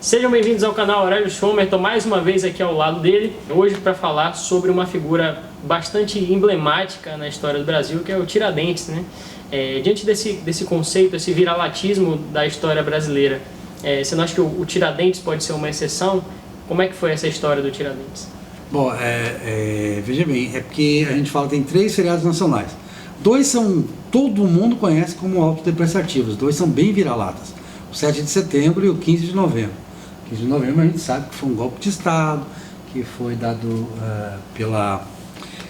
Sejam bem-vindos ao canal Aurélio Schomer, estou mais uma vez aqui ao lado dele, hoje para falar sobre uma figura bastante emblemática na história do Brasil, que é o Tiradentes, né? Diante desse conceito, esse viralatismo da história brasileira, você não acha que o Tiradentes pode ser uma exceção? Como é que foi essa história do Tiradentes? Bom, veja bem, é porque a gente fala que tem 3 feriados nacionais. 2 todo mundo conhece como autodepreciativos, 2 são bem vira-latas. O 7 de setembro e o 15 de novembro. O 15 de novembro a gente sabe que foi um golpe de Estado, que foi dado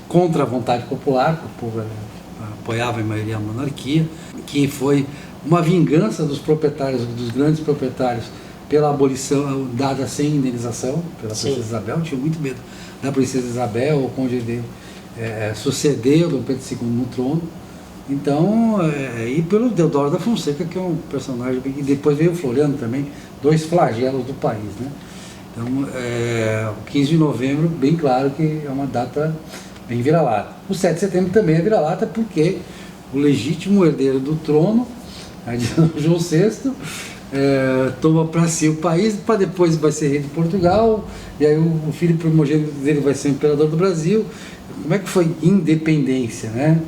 contra a vontade popular, que o povo apoiava em maioria a monarquia, que foi uma vingança dos proprietários, dos grandes proprietários, pela abolição dada sem indenização pela Princesa Isabel. Tinha muito medo da Princesa Isabel, o cônjuge dele sucedeu Dom Pedro II no trono. Então, e pelo Deodoro da Fonseca, que é um personagem, e depois veio o Floriano também, 2 flagelos do país, né? Então, o 15 de novembro, bem claro que é uma data bem vira-lata. O 7 de setembro também é vira-lata, porque o legítimo herdeiro do trono, João VI, toma para si o país, para depois vai ser rei de Portugal, e aí o filho primogênito dele vai ser imperador do Brasil. Como é que foi independência, né?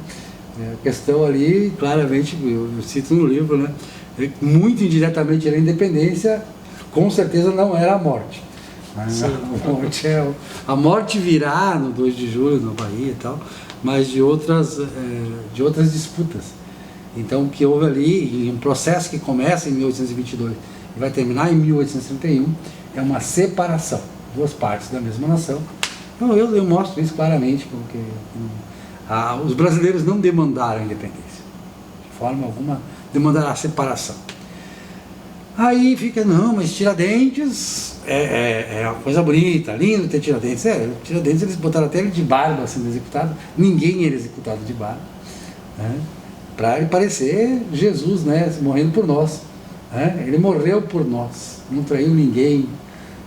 A questão ali, claramente, eu cito no livro, né? Muito indiretamente era a independência, com certeza não era a morte. A morte virá no 2 de julho na Bahia e tal, mas de outras disputas. Então, o que houve ali, em um processo que começa em 1822 e vai terminar em 1831, é uma separação, 2 partes da mesma nação. Então, eu mostro isso claramente, porque os brasileiros não demandaram a independência, de forma alguma demandaram a separação. Aí fica, não, mas Tiradentes é uma coisa bonita, lindo ter Tiradentes. Tiradentes eles botaram até ele de barba sendo executado, ninguém era executado de barba, né? Para ele parecer Jesus, né, morrendo por nós, né? Ele morreu por nós, não traiu ninguém,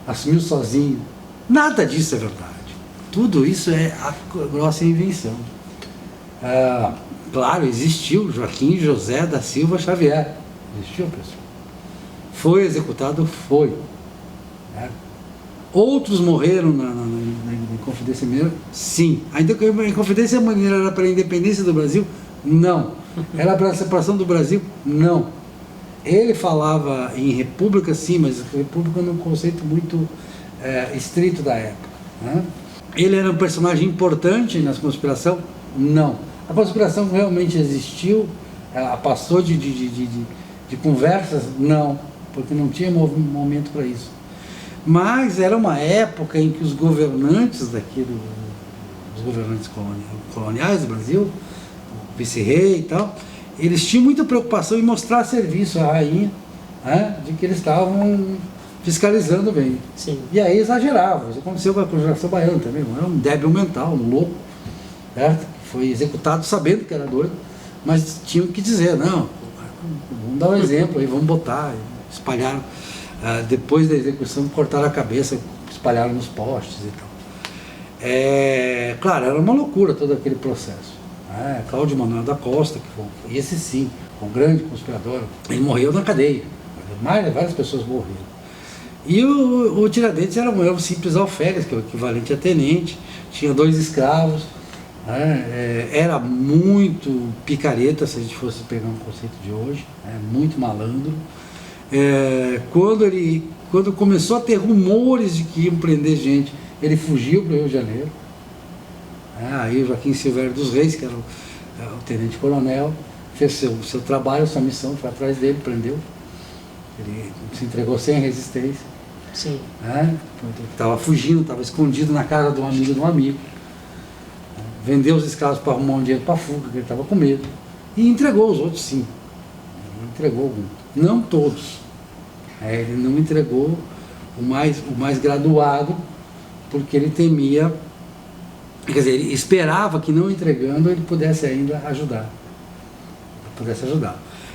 assumiu sozinho. Nada disso é verdade. Tudo isso é a grossa invenção. Claro, existiu Joaquim José da Silva Xavier, existiu, pessoal. Foi executado, foi. Outros morreram na Inconfidência Mineira, sim. Ainda que a Inconfidência Mineira era para a independência do Brasil? Não. Era para a separação do Brasil? Não. Ele falava em república, sim, mas república num conceito muito estrito da época, né? Ele era um personagem importante na conspiração? Não. A conspiração realmente existiu? Ela passou de conversas? Não, porque não tinha momento para isso. Mas era uma época em que os governantes daqui, os governantes coloniais do Brasil, o vice-rei e tal, eles tinham muita preocupação em mostrar serviço à rainha, né, de que eles estavam fiscalizando bem. Sim. E aí exageravam. Isso aconteceu com a Conjuração Baiana também. Era um débil mental, um louco, certo? Foi executado sabendo que era doido, mas tinham que dizer, não, vamos dar um exemplo aí, vamos botar. Espalharam, depois da execução, cortaram a cabeça, espalharam nos postes e tal. Claro, era uma loucura todo aquele processo. Cláudio Manuel da Costa, que foi, esse sim, um grande conspirador, ele morreu na cadeia, várias pessoas morreram. E o Tiradentes era um simples alferes, que é o equivalente a tenente, tinha 2 escravos, era muito picareta, se a gente fosse pegar um conceito de hoje, muito malandro. Quando começou a ter rumores de que iam prender gente, ele fugiu para o Rio de Janeiro. Aí o Joaquim Silvério dos Reis, que era o tenente-coronel, fez seu trabalho, sua missão, foi atrás dele, prendeu. Ele se entregou sem resistência. Sim. Estava fugindo, estava escondido na casa de um amigo. Vendeu os escravos para arrumar um dinheiro para a fuga, porque ele estava com medo. E entregou os outros, sim. Entregou alguns. Não todos. Ele não entregou o mais graduado, porque ele temia, quer dizer, ele esperava que não entregando ele pudesse ainda ajudar.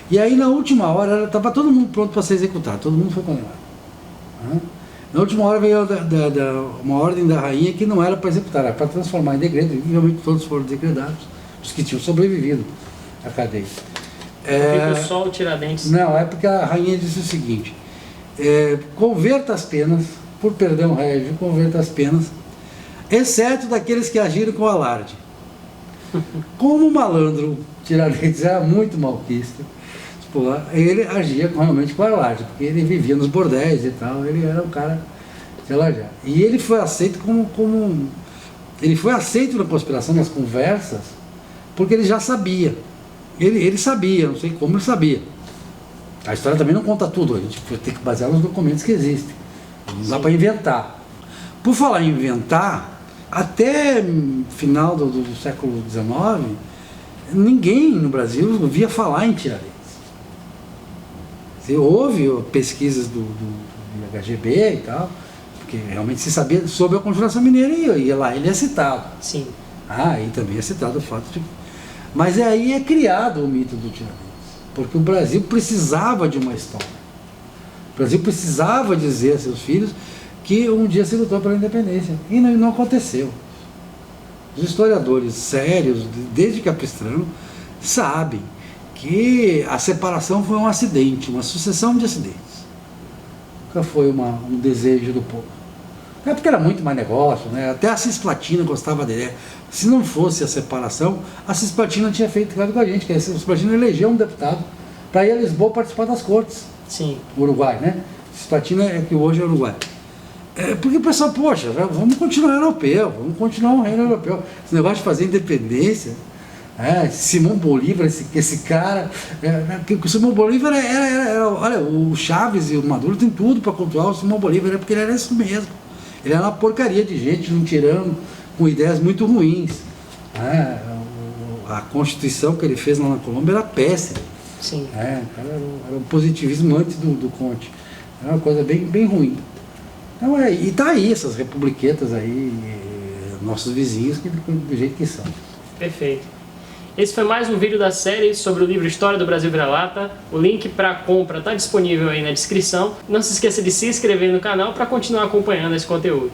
E aí na última hora estava todo mundo pronto para ser executado, todo mundo foi condenado. Na última hora veio uma ordem da rainha que não era para executar, era para transformar em decreto, e realmente todos foram decretados, os que tinham sobrevivido à cadeia. Só o Tiradentes? Não, é porque a rainha disse o seguinte, converta as penas, por perdão régio, converta as penas, exceto daqueles que agiram com alarde. Como o malandro Tiradentes era muito malquista, ele agia realmente com alarde, porque ele vivia nos bordéis e tal, ele era um cara de alardear. E ele foi aceito ele foi aceito na conspiração, nas conversas, porque ele já sabia. Ele sabia, não sei como ele sabia. A história também não conta tudo, a gente tem que basear nos documentos que existem. Não dá para inventar. Por falar em inventar, até final do século XIX, ninguém no Brasil ouvia falar em Tiradentes. Houve pesquisas do HGB e tal, porque realmente se sabia sobre a Conjuração Mineira e lá ele é citado. Sim. E também é citado o fato de... Mas aí é criado o mito do Tiradentes, porque o Brasil precisava de uma história. O Brasil precisava dizer a seus filhos que um dia se lutou pela independência, e não aconteceu. Os historiadores sérios, desde Capistrano, sabem que a separação foi um acidente, uma sucessão de acidentes. Nunca foi um desejo do povo. É porque era muito mais negócio, né? Até a Cisplatina gostava dele. Se não fosse a separação, a Cisplatina tinha feito claro com a gente, que a Cisplatina elegeu um deputado para ir a Lisboa participar das cortes. Sim. Uruguai, né? Cisplatina é que hoje é Uruguai. Porque o pessoal, poxa, vamos continuar europeu, vamos continuar um reino europeu. Esse negócio de fazer independência, Simão Bolívar, esse cara, o Simão Bolívar olha, o Chaves e o Maduro tem tudo para controlar o Simão Bolívar, porque ele era isso mesmo. Ele era uma porcaria de gente, um tirano com ideias muito ruins. A Constituição que ele fez lá na Colômbia era péssima. Sim. Era um positivismo antes do Conte. Era uma coisa bem, bem ruim. Então, e tá aí essas republiquetas aí, nossos vizinhos, do jeito que são. Perfeito. Esse foi mais um vídeo da série sobre o livro História do Brasil Vira-Lata. O link para compra está disponível aí na descrição. Não se esqueça de se inscrever no canal para continuar acompanhando esse conteúdo.